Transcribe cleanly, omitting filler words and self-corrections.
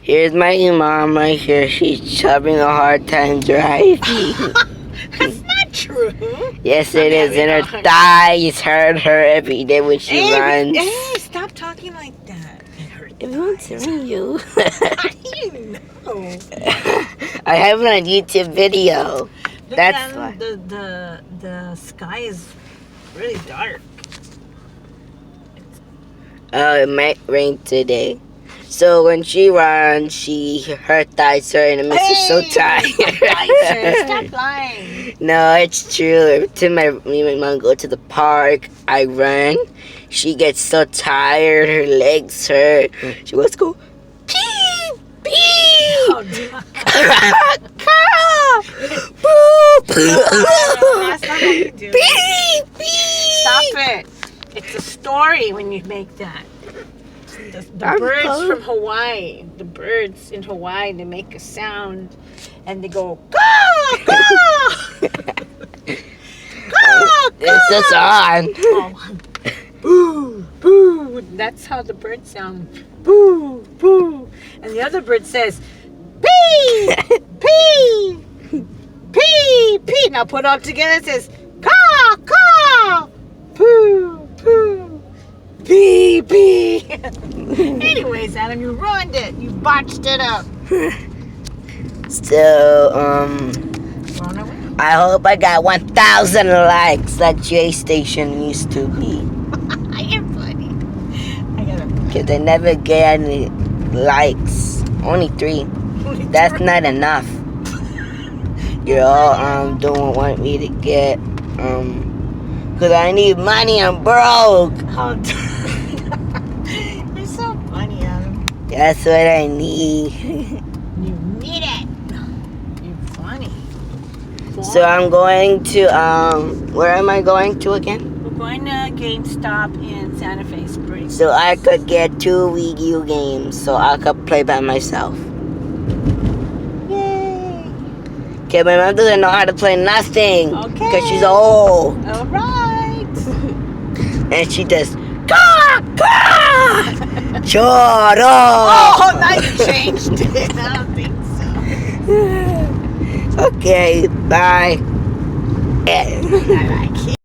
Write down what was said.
Here's my mom right here. She's having a hard time driving. That's not true. Yes, it is. And her thighs hurt her every day when she runs. Hey, stop talking like that. It hurts. Everyone's hearing you. How do you know? I have it on YouTube video. Look, That's Adam, why. the sky is really dark. It might rain today. So when she runs, her thighs hurt and it makes her so tired. Stop lying. No, it's true. Every time me and my mom go to the park, I run. She gets so tired, her legs hurt. She wants to go, pee, pee, Oh, that's not how you do it. pee, pee. Stop it. It's a story when you make that. The birds from Hawaii, the birds in Hawaii, they make a sound and they go, caw, caw. Caw, It's just on. oh. Boo, boo. That's how the birds sound. Boo, boo. And the other bird says, pee, pee, pee, pee. Now put it all together. It says, caw, caw, poo, poo, pee, pee. Anyways, Adam, you ruined it. You botched it up. So, Run away. I hope I got 1,000 likes like J Station used to be. You're funny. I gotta. Because I never get any likes. Only 3. That's not enough. You all don't want me to get because I need money. I'm broke. Oh, you're so funny, Adam. That's what I need. You need it. You're funny. So I'm going to where am I going to again? We're going to GameStop in Santa Fe Springs. So I could get 2 Wii U games so I could play by myself. Yay! Okay, my mom doesn't know how to play nothing. Okay. Because she's old. All right. And she does, caw, caw, choro. Oh, now you changed it. I don't think so. Okay, bye. I like it.